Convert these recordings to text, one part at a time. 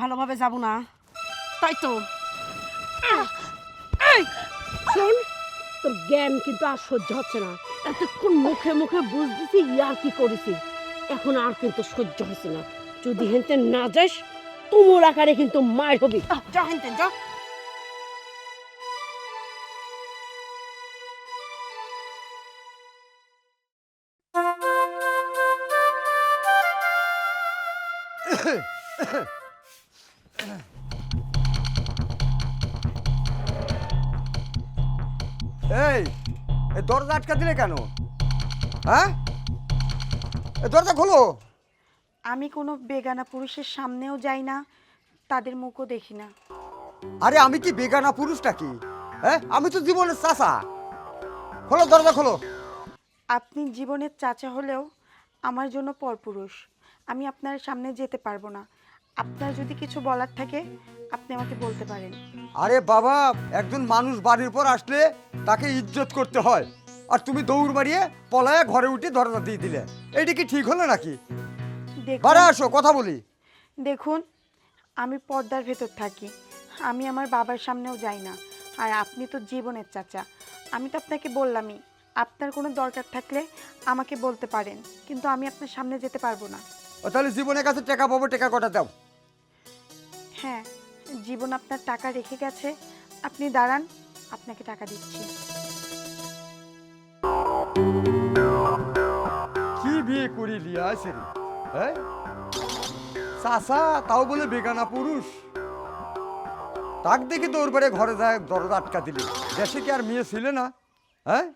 ভালোভাবে যাব না, তাই তো। এই শোন, তোর জ্ঞান কিন্তু আর সহ্য হচ্ছে না। এতক্ষণ মুখে মুখে বুঝতেছি ইয়ার কি করেছি, এখন আর কিন্তু সহ্য হচ্ছে না। যদি হেনতে না যাস তুমুল আকারে কিন্তু মার হবি। যা হেনতে যা। এই এই দরজা আটকা দিলে কেন? হ্যাঁ, এই দরজা খোলো। আমি কোনো বেগানা পুরুষের সামনেও যাই না, তাদের মুখও দেখি না। আরে আমি কি বেগানা পুরুষটা কি? হ্যাঁ, আমি তো জীবনের চাচা। খোলো দরজা খোলো। আপনি জীবনের চাচা হলেও আমার জন্য পরপুরুষ। আমি আপনার সামনে যেতে পারবো না। আপনার যদি কিছু বলার থাকে আপনি আমাকে বলতে পারেন। আরে বাবা, একজন মানুষ বাড়ির পর আসলে তাকে ইজ্জত করতে হয়, আর তুমি দৌড় মারিয়ে পলায়ে ঘরে উঠে দরজা দিয়ে দিলে। এইটা কি ঠিক হলো নাকি? বাড়া দেখুন আসো, কথা বলি। দেখুন, আমি পর্দার ভেতর থাকি, আমি আমার বাবার সামনেও যাই না। আর আপনি তো জীবনের চাচা। আমি তো আপনাকে বললামই, আপনার কোনো দরকার থাকলে আমাকে বলতে পারেন, কিন্তু আমি আপনার সামনে যেতে পারবো না। ও তাহলে জীবনের কাছে টাকা পাবো, টাকা কটা দাও। হ্যাঁ, জীবন আপনার টাকা রেখে গেছে, আপনি দাঁড়ান, আপনাকে টাকা দিচ্ছি। কি বিয়ে করি লিয়া আছে রে? হ্যাঁ, চাচা তাও বলে বেগানা পুরুষ। তাক দেখি তোর বাড়ি ঘরে যায় দরজা আটকা দিলি। দেশে কি আর মেয়ে ছিল না? হ্যাঁ,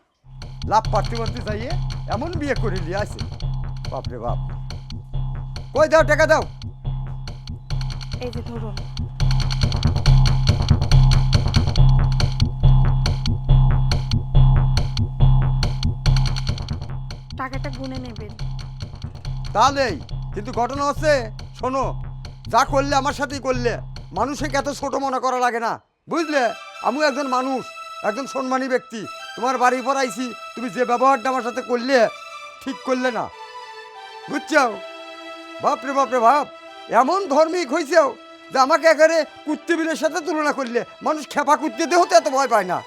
লাভ পারতে পারতে যাইয়ে এমন বিয়ে করে লিয়া আছে। বাপরে বাপ, কই দাও টাকা দাও। এই যে ধরুন। টাকাটা গুনে নেবেন। তাহলেই কিন্তু ঘটনা হচ্ছে, শোনো, যা করলে আমার সাথেই করলে, মানুষকে এত ছোট মনে করা লাগে না, বুঝলে? আমিও একজন মানুষ, একজন সম্মানী ব্যক্তি। তোমার বাড়ির পর আইছি, তুমি যে ব্যবহারটা আমার সাথে করলে ঠিক করলে না, বুঝছো? বাপরে বাপরে বাপ, এমন ধর্মিক হয়েছেও যে আমাকে এখানে কুত্তিবিলের সাথে তুলনা করলে মানুষ খেপা কুত্তি দেহতে এত ভয় পায় না।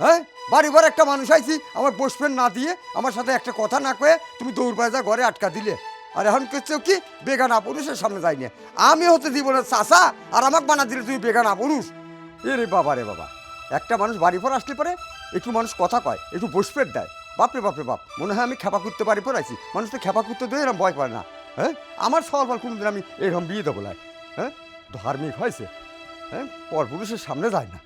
হ্যাঁ, বাড়ি ঘর একটা মানুষ আইছি, আমার বসবেন না দিয়ে, আমার সাথে একটা কথা না কয়ে তুমি দৌড় পায়ে যা ঘরে আটকা দিলে। আর এখন করছো কি, বেগানা পুরুষের সামনে যাইনি। আমি হচ্ছে জীবনের চাষা, আর আমাকে বানা দিলে তুমি বেগানা পুরুষ। এরে বাবা রে বাবা, একটা মানুষ বাড়ি পর আসলে পরে একটু মানুষ কথা কয়, একটু বসপেট দেয়। বাপরে বাপরে বাপ, মনে হয় আমি খেপা করতে বাড়ি পর আইছি। মানুষ তো খেপা করতে দেয়, এরকম ভয় পায় না। হ্যাঁ, আমার সওয়াল ফল কোনোদিন আমি এরকম বিয়ে দেবো লাই। হ্যাঁ, ধার্মিক হয়েছে। হ্যাঁ, পর পুরুষের সামনে যায় না।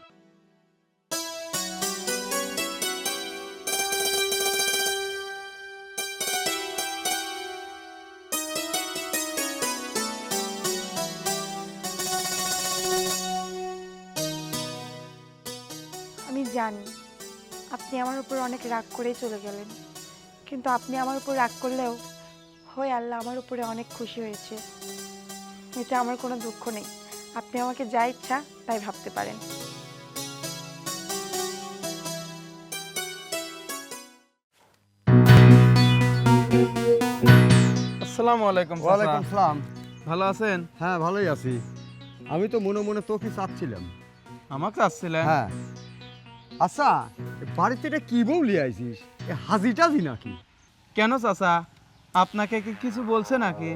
আমি জানি আপনি আমার উপর অনেক রাগ করেই চলে গেলেন, কিন্তু আপনি আমার উপর রাগ করলেও হয় আল্লাহ আমার উপরে অনেক খুশি হয়েছে। এতে আমার কোনো দুঃখ নেই। আপনি আমাকে যা ইচ্ছা তাই ভাবতে পারেন। আসসালামু আলাইকুম। ওয়ালাইকুম সালাম। ভালো আছেন? হ্যাঁ, ভালোই আছি। আমি তো মনে মনে তোকে চাচ্ছিলাম। আমাকে আসছিলেন? হ্যাঁ। আচ্ছা, বাড়িতে এটা কি বউলি আইছিস? এ হাজিটাজি নাকি? কেন চাচা, আপনাকে কি কিছু বলছে নাকি?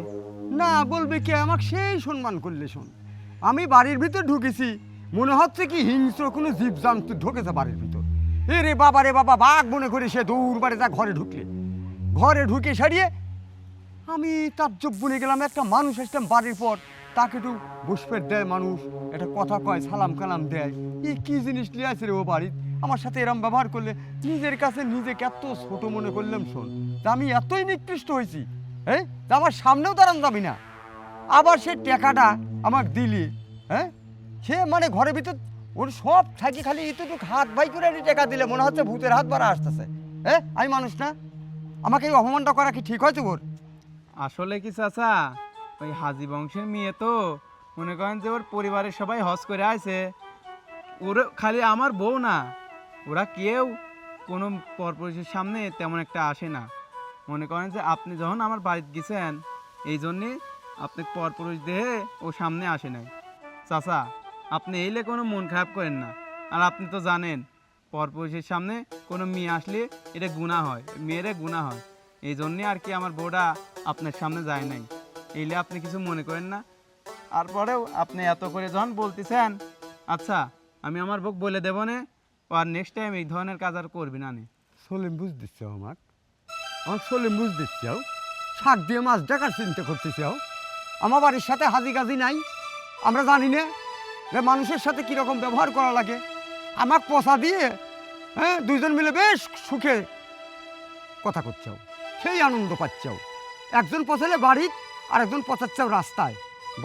না, বলবে কি, আমাকে সেই সম্মান করলে শোন। আমি বাড়ির ভিতর ঢুকেছি, মনে হচ্ছে কি হিংস্র কোনো জীবজন্তু ঢুকেছে বাড়ির ভিতর। এ রে বাবা রে বাবা, বাঘ মনে করে সে দৌড় বাড়ি যা ঘরে ঢুকলে। ঘরে ঢুকে সারিয়ে আমি তাজ্জব বনে গেলাম। একটা মানুষ আসতাম বাড়ির পর, তাকে একটু বুসপেট দেয় মানুষ, একটা কথা কয়, সালাম কালাম দেয়। এই কি জিনিস নিয়ে আছে রে ও বাড়ির? আমার সাথে এরম ব্যবহার করলে নিজের কাছে নিজেকে এত ছোট মনে করলাম শোন, যে আমি এতই নিকৃষ্ট হয়েছি। হ্যাঁ, যে আমার সামনেও দাঁড়ান যাবি না। আবার সে টাকাটা আমাকে দিলি। হ্যাঁ, সে মানে ঘরের ভিতর ওর সব থাকি খালি এতটুকু হাত বাই করে টাকা দিলে মনে হচ্ছে ভূতের হাত বাড়া আসতেছে। হ্যাঁ, আমি মানুষ না? আমাকে এই অপমানটা করা কি ঠিক হয়েছে ওর? আসলে কি চাচা, ওই হাজি বংশের মেয়ে তো, মনে করেন যে ওর পরিবারের সবাই হজ করে আছে। ওর খালি আমার বউ না, ওরা কেউ কোনো পরপুরুষের সামনে তেমন একটা আসে না। মনে করেন যে আপনি যখন আমার বাড়িতে গেছেন, এই জন্যে আপনি পরপুরুষ দেহে ও সামনে আসে নাই। চাচা, আপনি এলে কোনো মন খারাপ করেন না। আর আপনি তো জানেন পরপুরুষের সামনে কোনো মেয়ে আসলে এটা গুনাহ হয়, মেয়েরে গুনাহ হয়। এই জন্যে আর কি আমার বউটা আপনার সামনে যায় নাই। এলে আপনি কিছু মনে করেন না। আর পরেও আপনি এত করে যখন বলতেছেন, আচ্ছা আমি আমার বউকে বলে দেবো না, আর নেক্সট টাইম এই ধরনের কাজ আর করবি না নে। সলিম বুঝ দিচ্ছে আমার সলিম বুঝ দিচ্ছে শাক দিয়ে মাছ দেখার চিন্তা করতেছে আমার বাড়ির সাথে হাজি গাজি নাই, আমরা জানি না যে মানুষের সাথে কীরকম ব্যবহার করা লাগে। আমাকে পচা দিয়ে হ্যাঁ দুইজন মিলে বেশ সুখে কথা করছাও, সেই আনন্দ পাচ্ছাও। একজন পচালে বাড়ির আর একজন পচাচ্ছাও রাস্তায়।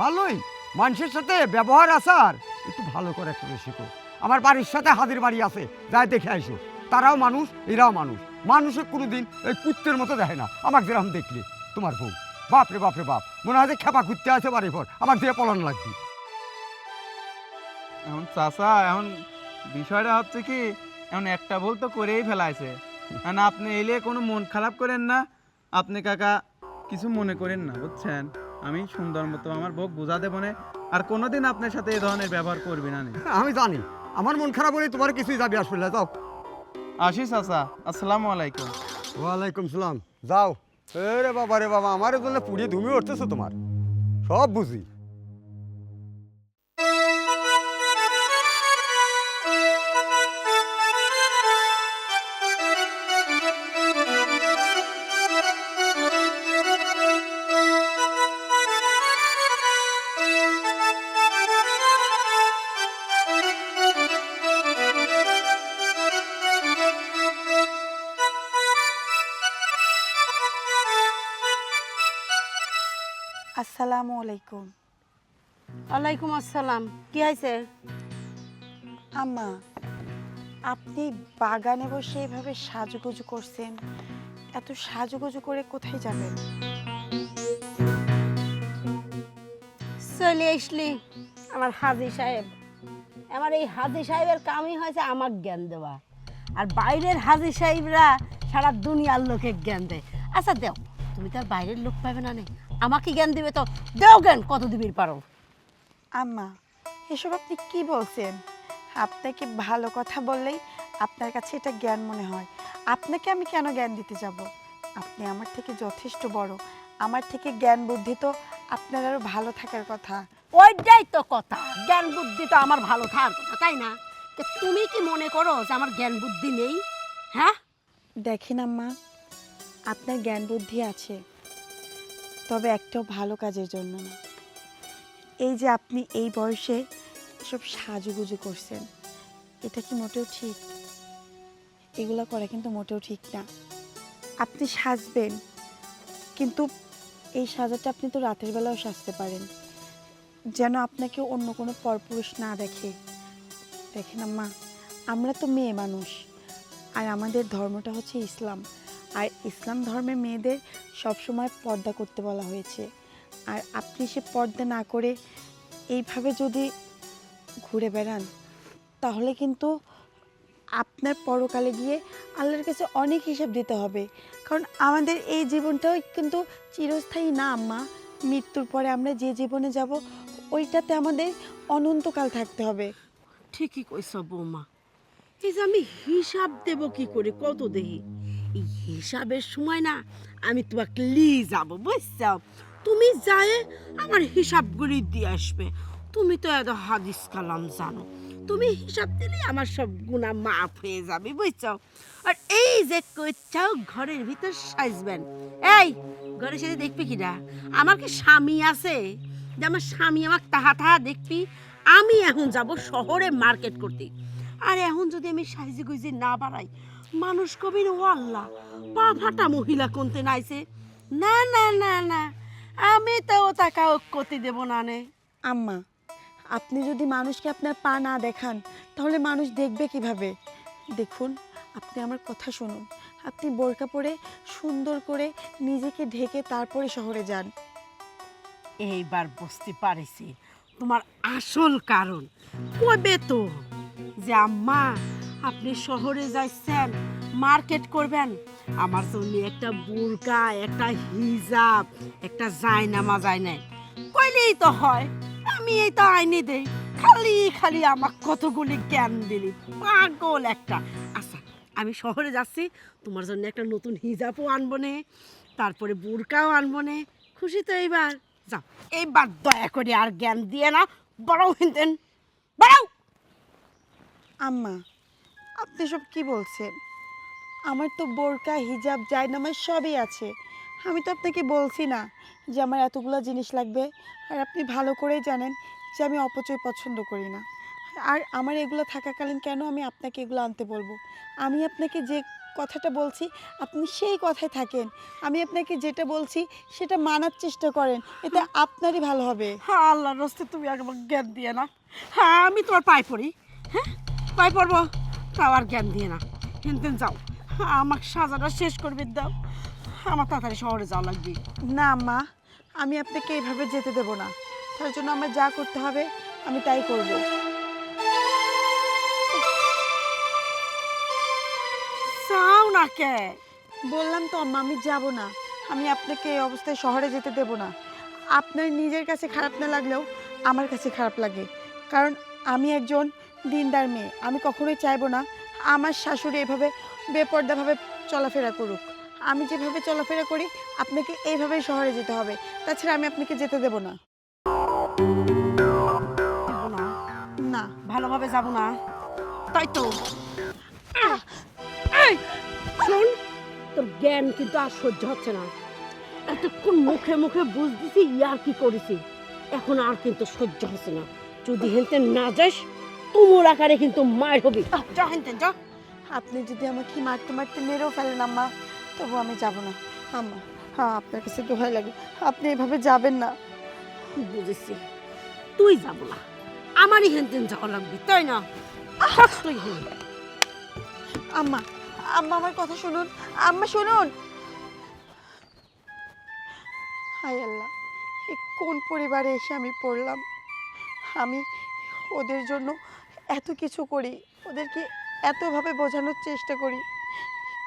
ভালোই মানুষের সাথে ব্যবহার আসার একটু ভালো করে করে শিখো। আমার বাড়ির সাথে হাজির বাড়ি আছে, যাই দেখে আইসো। তারাও মানুষ, এরাও মানুষ। মানুষের কোনোদিন এই কুত্তের মতো দেখে না। আমাকে যেরকম দেখলে তোমার বউ, বাপরে বাপরে বাপ, মনে হয় যে খেপা ঘুরতে আছে বাড়ির পর, আমার দিয়ে পলান লাগবে। এখন চাচা, এখন বিষয়টা হচ্ছে কি, এখন একটা ভুল তো করেই ফেলাইছে। না আপনি এলে কোনো মন খারাপ করেন না। আপনি কাকা কিছু মনে করেন না, বুঝছেন? আমি সুন্দর মতো আমার বউকে বোঝা দেবো না, আর কোনোদিন আপনার সাথে এই ধরনের ব্যবহার করবি না নে। আমি জানি আমার মন খারাপ হলে তোমার কিছুই যাবে আসলে। যাও। আসি চাচা, আসসালামু আলাইকুম। ওয়ালাইকুম সালাম। যাও। রে বাবা রে বাবা, আমার জন্য পুড়িয়ে ধুমিয়ে উঠতেছো তোমার, সব বুঝি। আসসালামু আলাইকুম। ওয়ালাইকুম আসসালাম। কি হয়েছে? আম্মা, আপনি বাগানে বসে এভাবে সাজুগুজু করছেন, এত সাজুগুজু করে কোথায় যাবেন? চলে আসলি আমার হাজি সাহেব। আমার এই হাজি সাহেবের কামই হয়েছে আমার জ্ঞান দেওয়া, আর বাইরের হাজি সাহেবরা সারা দুনিয়ার লোকে জ্ঞান দেয়। আচ্ছা দেও, তুমি তো আর বাইরের লোক পাবে না, নেই আমাকে জ্ঞান দিবে তো দেও জ্ঞান, কত দিবির পারো। আম্মা, এসব আপনি কি বলছেন? আপনাকে ভালো কথা বললেই আপনার কাছে এটা জ্ঞান মনে হয়। আপনাকে আমি কেন জ্ঞান দিতে যাব? আপনি আমার থেকে যথেষ্ট বড়। আমার থেকে জ্ঞান বুদ্ধি তো আপনার আরও ভালো থাকার কথা। ওইটাই তো কথা, জ্ঞান বুদ্ধি তো আমার ভালো থাকার কথা, তাই না? তো তুমি কি মনে করো যে আমার জ্ঞান বুদ্ধি নেই? হ্যাঁ, দেখেন আম্মা, আপনার জ্ঞান বুদ্ধি আছে, তবে একটাও ভালো কাজের জন্য না। এই যে আপনি এই বয়সে সব সাজুগুজু করছেন, এটা কি মোটেও ঠিক? এগুলা করা কিন্তু মোটেও ঠিক না। আপনি সাজবেন, কিন্তু এই সাজাটা আপনি তো রাতের বেলাও সাজতে পারেন, যেন আপনাকে অন্য কোনো পরপুরুষ না দেখে। দেখেন আম্মা, আমরা তো মেয়ে মানুষ, আর আমাদের ধর্মটা হচ্ছে ইসলাম। আর ইসলাম ধর্মে মেয়েদের সবসময় পর্দা করতে বলা হয়েছে। আর আপনি সে পর্দা না করে এইভাবে যদি ঘুরে বেড়ান, তাহলে কিন্তু আপনার পরকালে গিয়ে আল্লাহর কাছে অনেক হিসাব দিতে হবে। কারণ আমাদের এই জীবনটাও কিন্তু চিরস্থায়ী না আম্মা। মৃত্যুর পরে আমরা যে জীবনে যাব, ওইটাতে আমাদের অনন্তকাল থাকতে হবে। ঠিকই কইছ বৌমা। এই যে আমি হিসাব দেব কি করে, কত দেহি এই হিসাবের সময় না আমি তোমাকে নিয়ে যাব, বুঝছো? তুমি যায় আমার হিসাবগুলি দিয়ে আসবে। তুমি তো এত হাদিস কালাম জানো, তুমি হিসাব দিলে আমার সব গুনাহ মাফ হয়ে যাবে, বুঝছো? আর এই যে কইছাও ঘরের ভিতর সাজবেন, এই ঘরের সাথে দেখবি কিনা আমার কি স্বামী আছে যে আমার স্বামী আমাকে তাহা তাহা দেখবি? আমি এখন যাব শহরে মার্কেট করতে, আর এখন যদি আমি সাইজি গুইজি না বাড়াই, মানুষ কবির ও আল্লাহ পা ফাটা মহিলা কোনতে নাইছে। না না না না, আমি তো ও টাকা করতে দেব না নে। আম্মা, আপনি যদি মানুষকে আপনার পা না দেখান, তাহলে মানুষ দেখবে কিভাবে? দেখুন, আপনি আমার কথা শুনুন। আপনি বোরকা পরে সুন্দর করে নিজেকে ঢেকে তারপরে শহরে যান। এইবার বুঝতে পারিছি তোমার আসল কারণ। কবে তো যে আম্মা আপনি শহরে যাচ্ছেন, মার্কেট করবেন, আমার জন্য একটা বোরকা, একটা হিজাব, একটা জায়নামা যায় নাই কইলেই তো হয়। আমি আমি এই তো আইনে দেই, খালি খালি আমার কতগুলি জ্ঞান দিলি, পাগল একটা। আচ্ছা, আমি শহরে যাচ্ছি, তোমার জন্য একটা নতুন হিজাবও আনবো নে, তারপরে বুরকাও আনবো নে। খুশি তো এইবার? যাও, এইবার দয়া করে আর জ্ঞান দিয়ে না, বড়ও হিনতেন বড়ও। আম্মা, আপনি সব কি বলছেন? আমার তো বোরকা, হিজাব, জায়নামাজ সবই আছে। আমি তো আপনাকে বলছি না যে আমার এতগুলো জিনিস লাগবে। আর আপনি ভালো করেই জানেন যে আমি অপচয় পছন্দ করি না। আর আমার এগুলো থাকাকালীন কেন আমি আপনাকে এগুলো আনতে বলবো? আমি আপনাকে যে কথাটা বলছি আপনি সেই কথায় থাকেন। আমি আপনাকে যেটা বলছি সেটা মানার চেষ্টা করেন, এতে আপনারই ভালো হবে। হ্যাঁ, আল্লাহর রাস্তে তুমি একবার জ্ঞান দিয়ে না। হ্যাঁ, আমি তোমার পায়ে পড়ি, হ্যাঁ পায়ে পড়বো, তাও আর জ্ঞান দিয়ে না। হিনতেন যাও, আমাকে সাজাটা শেষ করবে দাও, আমার তাড়াতাড়ি শহরে যাওয়া লাগবে। না মা, আমি আপনাকে এইভাবে যেতে দেব না। তার জন্য আমার যা করতে হবে আমি তাই করব। চাও না কে? বললাম তো আম্মা, আমি যাব না। আমি আপনাকে এই অবস্থায় শহরে যেতে দেব না। আপনার নিজের কাছে খারাপ না লাগলেও আমার কাছে খারাপ লাগে, কারণ আমি একজন দিনদার মেয়ে। আমি কখনোই চাইবো না আমার শাশুড়ি এভাবে বেপর্দাভাবে চলাফেরা করুক। আমি যেভাবে চলাফেরা করি আপনাকে এইভাবেই শহরে যেতে হবে, তাছাড়া আমি আপনাকে যেতে দেব না। যাবো না, না। ভালোভাবে যাবো না, তাই তো। এই শোন, তোর জ্ঞান কিন্তু আর সহ্য হচ্ছে না। এতক্ষণ মুখে মুখে বুঝতেছি ইয়ার কি করেছি, এখন আর কিন্তু সহ্য হচ্ছে না। যদি হেনতে না যাস, তুমুল আকারে কিন্তু মার হবি। যা হেনতে যা। আপনি যদি আমাকে মারতে মারতে মেরেও ফেলেন আম্মা, তবু আমি যাব না আম্মা। হ্যাঁ, আপনার কাছে দোহাই লাগে, আপনি এভাবে যাবেন না। বুঝেছি, তুই যাব না, আমারই হেনতেন যাওয়া লাগবে, তাই না? তুই হেন। আম্মা, আম্মা আমার কথা শুনুন, আম্মা শুনুন। হায় আল্লাহ, এ কোন পরিবারে এসে আমি পড়লাম। আমি ওদের জন্য এত কিছু করি, ওদেরকে এতভাবে বোঝানোর চেষ্টা করি,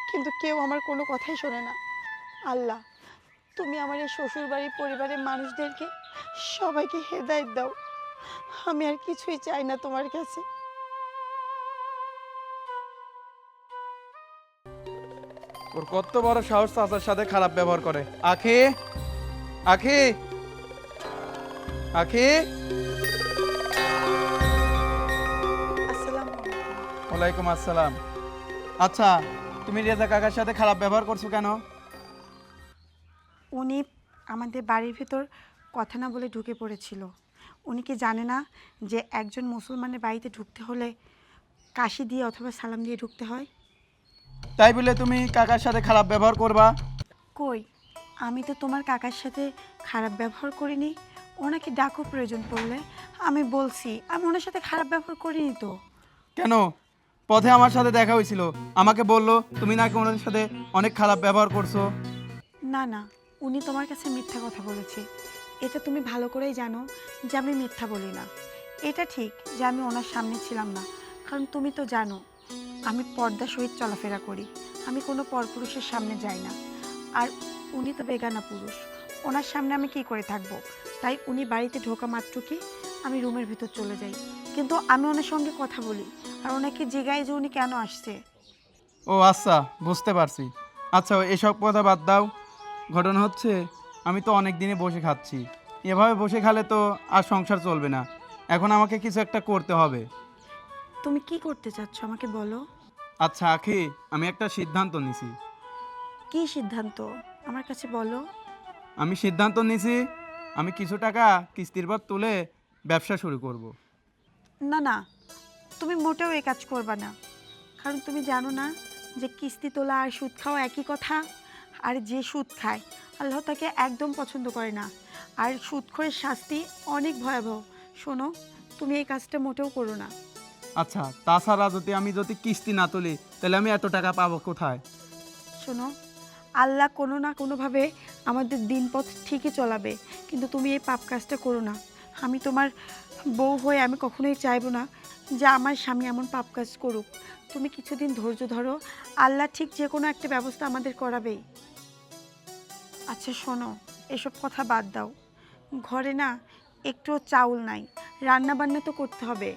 কিন্তু কেউ আমার কোনো কথাই শোনে না। আল্লাহ, তুমি আমার এই শ্বশুরবাড়ির পরিবারের মানুষদেরকে সবাইকে হেদায়েত দাও। আমি আর কিছুই চাই না তোমার কাছে। ওর কত বড় সাহস চাচার সাথে খারাপ ব্যবহার করে। আখি, আখি, আখি। আসসালামু আলাইকুম। ওয়ালাইকুম আসসালাম। আচ্ছা, তুমি রেজা কাকার সাথে খারাপ ব্যবহার করছো কেন? উনি আমাদের বাড়ির ভিতর কথা না বলে ঢুকে পড়েছিল। উনি কি জানে না যে একজন মুসলমানের বাড়িতে ঢুকতে হলে কাশি দিয়ে অথবা সালাম দিয়ে ঢুকতে হয়? তাই বলে তুমি কাকার সাথে খারাপ ব্যবহার করবা? কই, আমি তো তোমার কাকার সাথে খারাপ ব্যবহার করিনি। ওনাকে ডাকো প্রয়োজন পড়লে। আমি বলছি আমি ওনার সাথে খারাপ ব্যবহার করিনি তো। কেন? পথে আমার সাথে দেখা হয়েছিল, আমাকে বললো তুমি নাকি ওনাদের সাথে অনেক খারাপ ব্যবহার করছো। না না, উনি তোমার কাছে মিথ্যা কথা বলেছে। এটা তুমি ভালো করেই জানো যে আমি মিথ্যা বলি না। এটা ঠিক যে আমি ওনার সামনে ছিলাম না, কারণ তুমি তো জানো আমি পর্দা সহিত চলাফেরা করি। আমি কোনো পরপুরুষের সামনে যাই না। আর উনি তো বেগানা পুরুষ, ওনার সামনে আমি কি করে থাকবো? তাই উনি বাড়িতে ঢোকা মাত্র কি আমি রুমের ভিতর চলে যাই, কিন্তু আমি ওনার সঙ্গে কথা বলি আর ওনাকে জিজ্ঞাসা যে উনি কেন আসছে। ও আচ্ছা, বুঝতে পারছি। আচ্ছা, এসব কথা বাদ দাও। ঘটনা হচ্ছে, আমি তো অনেক দিনে বসে খাচ্ছি, এভাবে বসে খেলে তো আর সংসার চলবে না। এখন আমাকে কিছু একটা করতে হবে। তুমি কি করতে চাচ্ছ আমাকে বলো। আচ্ছা আখি, আমি একটা সিদ্ধান্ত নিছি। কি সিদ্ধান্ত আমার কাছে বলো। আমি সিদ্ধান্ত নিছি, আমি কিছু টাকা কিস্তির পর তুলে ব্যবসা শুরু করব। না না, তুমি মোটেও এই কাজ করবা না, কারণ তুমি জানো না যে কিস্তি তোলা আর সুদ খাওয়া একই কথা। আর যে সুদ খায় আল্লাহ তাকে একদম পছন্দ করে না, আর সুদখোরের শাস্তি অনেক ভয়াবহ। শোনো, তুমি এই কাজটা মোটেও করো না। আচ্ছা, তাছাড়া যদি কিস্তি না তুলি, তাহলে আমি এত টাকা পাবো কোথায়? শোনো, আল্লাহ কোনো না কোনোভাবে আমাদের দিনপথ ঠিকই চলাবে, কিন্তু তুমি এই পাপ কাজটা করো না। আমি তোমার বউ হয়ে আমি কখনোই চাইবো না যে আমার স্বামী এমন পাপ কাজ করুক। তুমি কিছুদিন ধৈর্য ধরো, আল্লাহ ঠিক যে কোনো একটা ব্যবস্থা আমাদের করাবেই। আচ্ছা শোনো, এসব কথা বাদ দাও। ঘরে না একটুও চাউল নাই, রান্না বান্না তো করতে হবে।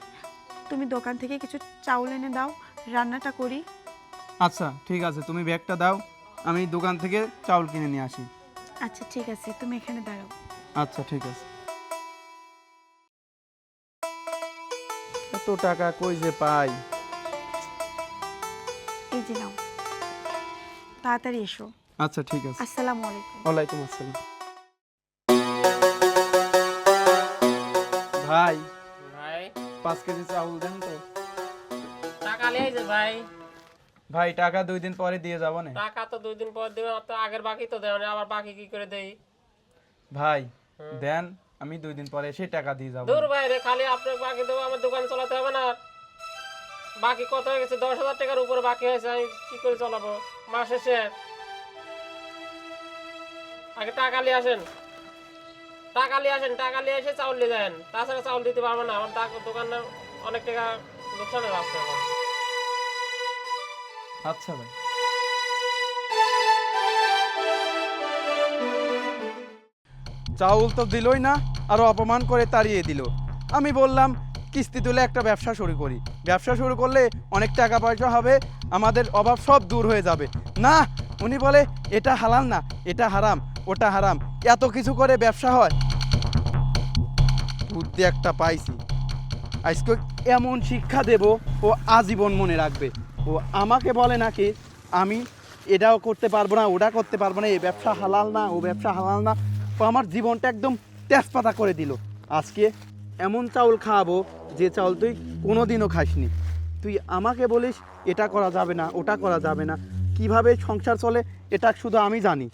তুমি দোকান থেকে কিছু চাউল এনে দাও, রান্নাটা করি। আচ্ছা ঠিক আছে, তুমি ব্যাগটা দাও, আমি দোকান থেকে চাউল কিনে নিয়ে আসি। আচ্ছা ঠিক আছে, তুমি এখানে দাঁড়াও। আচ্ছা ঠিক আছে। এত টাকা কই যে পাই? এই যে নাও, তাড়াতাড়ি এসো। আচ্ছা ঠিক আছে। আসসালামু আলাইকুম। ওয়ালাইকুম আসসালাম। ভাই ভাই 5 কেজি চাউল দেন তো। টাকা নিয়ে যে ভাই, ভাই টাকা 2 দিন পরে দিয়ে যাব না। টাকা তো 2 দিন পর দেবে, আর তো আগের বাকি তো দেওয়া নেই, আবার বাকি কি করে দেই? ভাই দেন, আমি 2 দিন পরে এসে টাকা দিয়ে যাব। দূর ভাই রে, খালি আপনাকে বাকি দেবো, আমার দোকান চালাতে হবে না? বাকি কত হয়ে গেছে? 10,000 টাকার উপরে বাকি হয়েছে, আমি কি করে চালাবো মাস শেষে? আগে টাকা নিয়ে আসেন, টাকা নিয়ে আসেন, টাকা নিয়ে এসে চাউল নিয়ে যান, তাছাড়া চাউল দিতে পারবো না, আমার দোকানে অনেক টাকা লোকসান হয়ে আসছে এখন। আচ্ছা ভাই। চাউল তো দিলই না, আরো অপমান করে তাড়িয়ে দিল। আমি বললাম কিস্তি তুলে একটা ব্যবসা শুরু করি, ব্যবসা শুরু করলে অনেক টাকা পয়সা হবে, আমাদের অভাব সব দূর হয়ে যাবে। না, উনি বলে এটা হালাল না, এটা হারাম, ওটা হারাম, এত কিছু করে ব্যবসা হয়। বুদ্ধি একটা পাইছি, আজকে এমন শিক্ষা দেব ও আজীবন মনে রাখবে। ও আমাকে বলে নাকি আমি এটাও করতে পারবো না, ওটা করতে পারবো না, এই ব্যবসা হালাল না, ও ব্যবসা হালাল না। ও আমার জীবনটা একদম তেজপাতা করে দিল। আজকে এমন চাউল খাওয়াবো যে চাউল তুই কোনোদিনও খাসনি। তুই আমাকে বলিস এটা করা যাবে না, ওটা করা যাবে না, কিভাবে সংসার চলে এটা শুধু আমি জানি।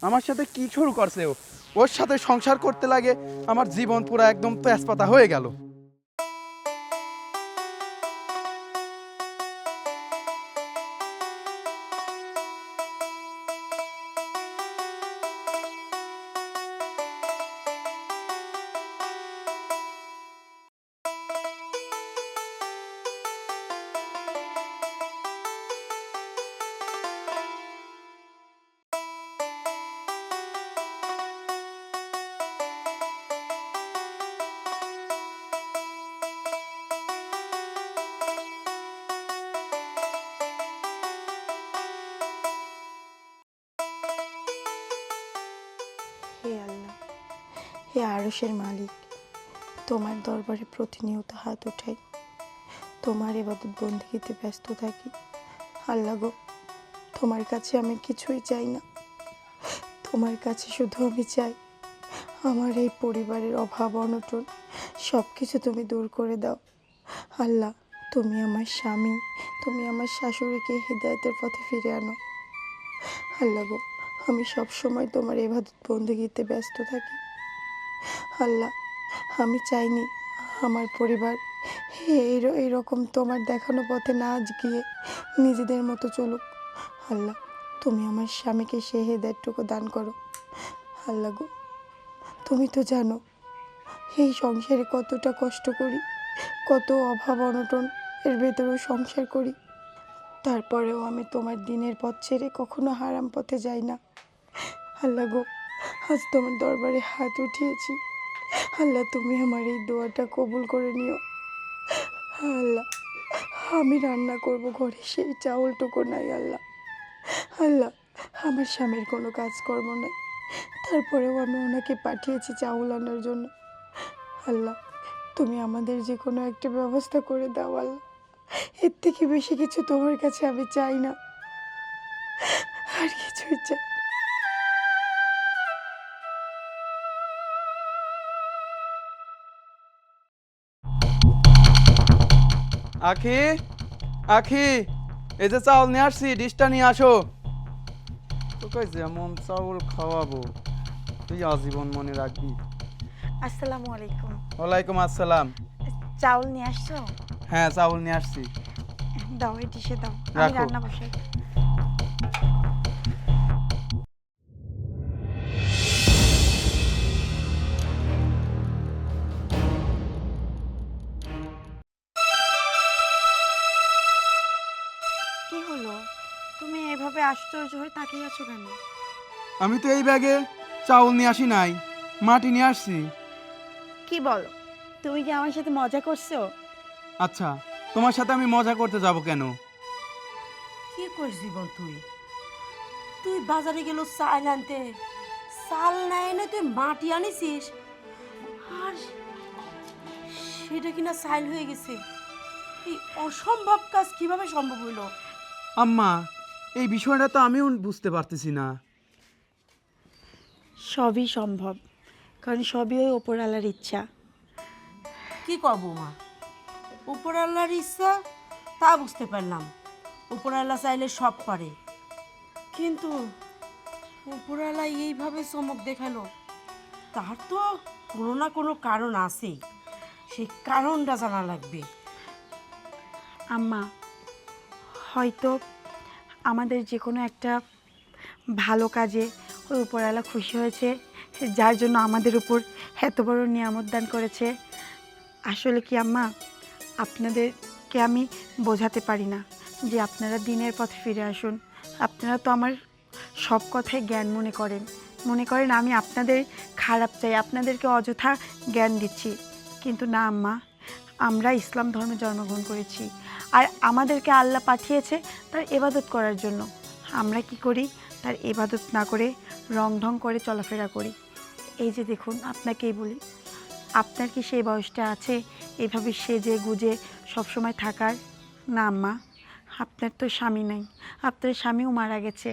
আমার সাথে কি শুরু করছে ও? ওর সাথে সংসার করতে লাগে আমার জীবন পুরো একদম তেজপাতা হয়ে গেল। হে আল্লাহ, হে আরশের মালিক, তোমার দরবারে প্রতিনিয়ত হাত উঠাই, তোমার ইবাদত বন্দেগীতে ব্যস্ত থাকি। আল্লাহ গো, তোমার কাছে আমি কিছুই চাই না, তোমার কাছে শুধু আমি চাই আমার এই পরিবারের অভাব অনটন সব কিছু তুমি দূর করে দাও। আল্লাহ, তুমি আমার স্বামী, তুমি আমার শাশুড়িকে হিদায়াতের পথে ফিরে আনো। আল্লাহ গো, আমি সব সময় তোমার ইবাদত বন্দেগীতে ব্যস্ত থাকি। আল্লাহ, আমি চাইনি আমার পরিবার এইরকম তোমার দেখানো পথে না গিয়ে নিজেদের মতো চলুক। আল্লাহ, তুমি আমার স্বামীকে সেই হেদায়েতটুকু দান করো। আল্লাহ গো, তুমি তো জানো এই সংসারে কতটা কষ্ট করি, কত অভাব অনটন এর ভেতরেও সংসার করি, তারপরেও আমি তোমার দিনের পথ ছেড়ে কখনো হারাম পথে যাই না। আল্লাহ গো, আজ তোমার দরবারে হাত উঠিয়েছি। আল্লাহ, তুমি আমার এই দোয়াটা কবুল করে নিও। আল্লাহ, আমি রান্না করব ঘরে, সেই চাউলটুকু নাই। আল্লাহ, আল্লাহ, আমার স্বামীর কোনো কাজকর্ম নাই, তারপরেও আমি ওনাকে পাঠিয়েছি চাউল আনার জন্য। আল্লাহ, তুমি আমাদের যে কোনো একটা ব্যবস্থা করে দাও। আল্লাহ, এর থেকে বেশি কিছু তোমার কাছে আমি চাই না, আর কিছুই চাই। আখি, আখি, এই যে চাউল নিয়ে আসছি, ডিশটা নিয়ে আসো। তোকে যেমন চাউল খাওয়াবো তুই আজীবন মনে রাখবি। আসসালামু আলাইকুম। ওয়ালাইকুম আসসালাম। চাউল নিয়ে আসছো? হ্যাঁ চাউল নিয়ে আসছি। দাও, এই ডিশে দাও, আমি রাখো। রান্না বসাই। কি হলো, তুমি এভাবে আশ্চর্য হয়ে তাকিয়ে আছো কেন? আমি তো এই ব্যাগে চাউল নিয়ে আসি নাই, মাটি নিয়ে আসছি। কি বলো, তুমি কি আমার সাথে মজা করছো? আচ্ছা, তোমার সাথে আমি মজা করতে যাব কেন? কি করছিস বল তুই? তুই বাজারে গেল চাল আনতে, চাল না এনে তুই মাটি আনিছিস, আর সেটা কিনা চাল হয়ে গেছে। এই অসম্ভব কাজ কিভাবে সম্ভব হইলো? আম্মা, এই বিষয়টা তো আমিও বুঝতে পারতেছি না। সবই সম্ভব, কারণ সবই ওই ওপরওয়ালার ইচ্ছা। কি করবো মা, উপর আল্লাহর ইচ্ছা তা বুঝতে পারলাম। উপর আল্লাহ চাইলে সব পারে, কিন্তু উপর আল্লাহ এইভাবে চমক দেখালো, তার তো কোনো না কোনো কারণ আছে, সেই কারণটা জানা লাগবে। আম্মা, হয়তো আমাদের যে কোনো একটা ভালো কাজে ওই উপরওয়ালা খুশি হয়েছে, যার জন্য আমাদের উপর এত বড় নিয়ামত দান করেছে। আসলে কি আম্মা, আপনাদেরকে আমি বোঝাতে পারি না যে আপনারা দিনের পথে ফিরে আসুন। আপনারা তো আমার সব কথাই জ্ঞান মনে করেন আমি আপনাদের খারাপ চাই, আপনাদেরকে অযথা জ্ঞান দিচ্ছি। কিন্তু না আম্মা, আমরা ইসলাম ধর্মে জন্মগ্রহণ করেছি, আর আমাদেরকে আল্লাহ পাঠিয়েছে তার ইবাদত করার জন্য। আমরা কি করি? তার ইবাদত না করে রং ঢং করে চলাফেরা করি। এই যে দেখুন, আপনাকেই বলি, আপনার কি সেই বয়সটা আছে এভাবে সেজে গুজে সবসময় থাকার? না আম্মা, আপনার তো স্বামী নাই, আপনার স্বামীও মারা গেছে।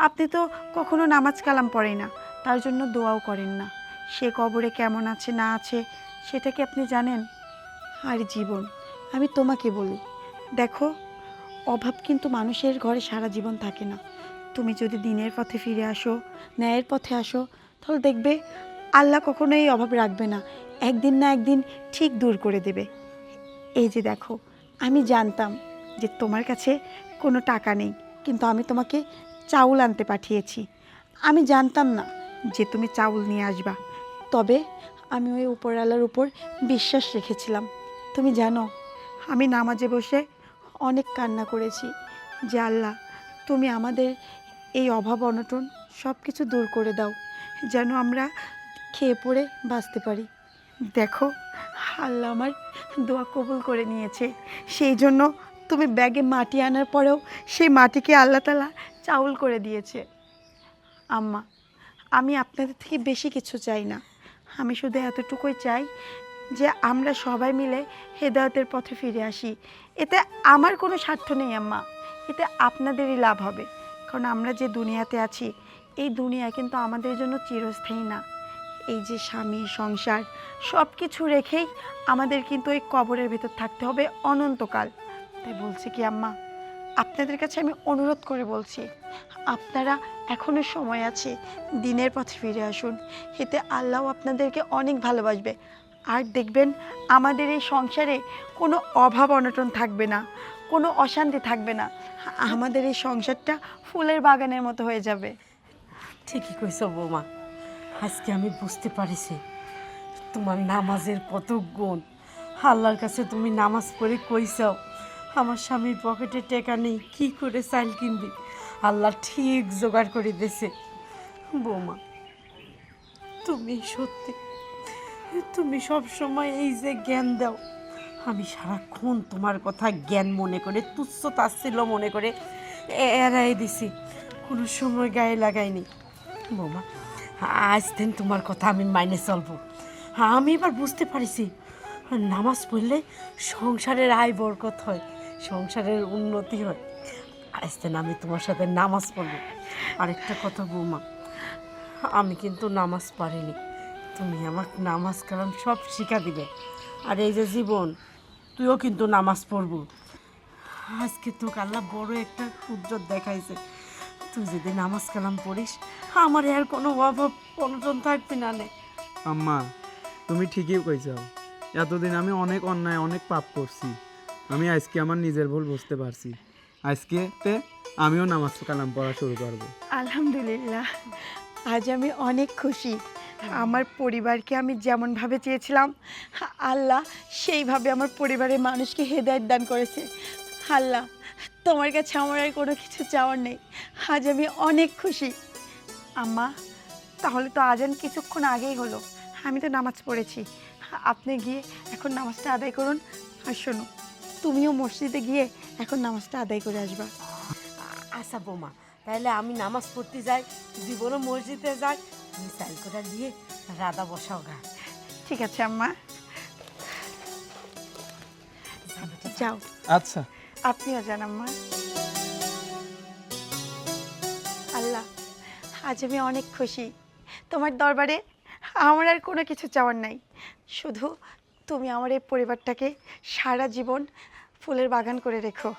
আপনি তো কখনো নামাজ কালাম পড়েন না, তার জন্য দোয়াও করেন না। সে কবরে কেমন আছে না আছে সেটা কি আপনি জানেন? আর জীবন, আমি তোমাকে বলি, দেখো, অভাব কিন্তু মানুষের ঘরে সারা জীবন থাকে না। তুমি যদি দিনের পথে ফিরে আসো, ন্যায়ের পথে আসো, তাহলে দেখবে আল্লাহ কখনোই অভাব রাখবে না, একদিন না একদিন ঠিক দূর করে দেবে। এই যে দেখো, আমি জানতাম যে তোমার কাছে কোনো টাকা নেই, কিন্তু আমি তোমাকে চাউল আনতে পাঠিয়েছি। আমি জানতাম না যে তুমি চাউল নিয়ে আসবা, তবে আমি ওই উপরওয়ালার উপর বিশ্বাস রেখেছিলাম। তুমি জানো, আমি নামাজে বসে অনেক কান্না করেছি যে আল্লাহ, তুমি আমাদের এই অভাব অনটন সব কিছু দূর করে দাও, যেন আমরা খেয়ে পড়ে বাঁচতে পারি। দেখো, আল্লাহ আমার দোয়া কবুল করে নিয়েছে। সেই জন্য তুমি ব্যাগে মাটি আনার পরেও সেই মাটিকে আল্লাহ তাআলা চাউল করে দিয়েছে। আম্মা, আমি আপনাদের থেকে বেশি কিছু চাই না, আমি শুধু এতটুকুই চাই যে আমরা সবাই মিলে হেদায়েতের পথে ফিরে আসি। এতে আমার কোনো স্বার্থ নেই আম্মা, এতে আপনাদেরই লাভ হবে। কারণ আমরা যে দুনিয়াতে আছি, এই দুনিয়া কিন্তু আমাদের জন্য চিরস্থায়ী না। এই যে স্বামী সংসার সব কিছু রেখেই আমাদের কিন্তু ওই কবরের ভিতর থাকতে হবে অনন্তকাল। তাই বলছি কি আম্মা, আপনাদের কাছে আমি অনুরোধ করে বলছি, আপনারা এখনো সময় আছে, দিনের পথে ফিরে আসুন। এতে আল্লাহ আপনাদেরকে অনেক ভালোবাসবে। আর দেখবেন আমাদের এই সংসারে কোনো অভাব অনটন থাকবে না, কোনো অশান্তি থাকবে না। আমাদের এই সংসারটা ফুলের বাগানের মতো হয়ে যাবে। ঠিকই কইছ বৌমা, আজকে আমি বুঝতে পারিছি তোমার নামাজের কত গুণ। আল্লাহর কাছে তুমি নামাজ পড়ে কইছাও, আমার স্বামীর পকেটে টাকা নেই, কি করে চাল কিনবি, আল্লাহ ঠিক জোগাড় করে দিয়েছে। বৌমা, তুমি সত্যি, তুমি সব সময় এই যে জ্ঞান দাও, আমি সারাক্ষণ তোমার কথা জ্ঞান মনে করে, তুচ্ছ তাচ্ছিল্য মনে করে এড়াই দিছি, কোনো সময় গায়ে লাগাইনি। বৌমা, আজ দিন তোমার কথা আমি মাইনে চলবো। আমি এবার বুঝতে পারিছি, নামাজ পড়লে সংসারের আয় বরকত হয়, সংসারের উন্নতি হয়। আজ দিন আমি তোমার সাথে নামাজ পড়বো। আরেকটা কথা বৌমা, আমি কিন্তু নামাজ পারিনি, তুমি আমাকে নামাজ কালাম সব শিখা দিবে। আর এই যে জীবন, তুইও কিন্তু নামাজ পড়বো। আজকে তোকে আল্লাহ বড় একটা উজ্জ্বল দেখাইছে, তুই যদি নামাজ কালাম পড়িস, আমার আর কোনো অভাব অনটন থাকবি না নে। আম্মা, তুমি ঠিকই কইছো, এতদিন আমি অনেক অন্যায় অনেক পাপ করছি। আমি আজকে আমার নিজের ভুল বুঝতে পারছি। আজকেতে আমিও নামাজ কালাম পড়া শুরু করব। আলহামদুলিল্লাহ, আজ আমি অনেক খুশি। আমার পরিবারকে আমি যেমনভাবে চেয়েছিলাম, আল্লাহ সেইভাবে আমার পরিবারের মানুষকে হেদায়েত দান করেছে। আল্লাহ, তোমার কাছে আমার আর কোনো কিছু চাওয়ার নেই। আজ আমি অনেক খুশি। আম্মা, তাহলে তো আজান কিছুক্ষণ আগেই হলো, আমি তো নামাজ পড়েছি, আপনি গিয়ে এখন নামাজটা আদায় করুন। আর শোনো, তুমিও মসজিদে গিয়ে এখন নামাজটা আদায় করে আসবা। আচ্ছা বৌমা, তাহলে আমি নামাজ পড়তে যাই, জীবনও মসজিদে যাই, তুমি চাল করে দিয়ে রাধা বসাও গা। ঠিক আছে আম্মা, যাও। আচ্ছা। আপনিও যান আম্মা। আল্লাহ, আজ আমি অনেক খুশি। তোমার দরবারে আমার আর কোনো কিছু চাওয়ার নাই, শুধু তুমি আমার এই পরিবারটাকে সারা জীবন ফুলের বাগান করে রেখো।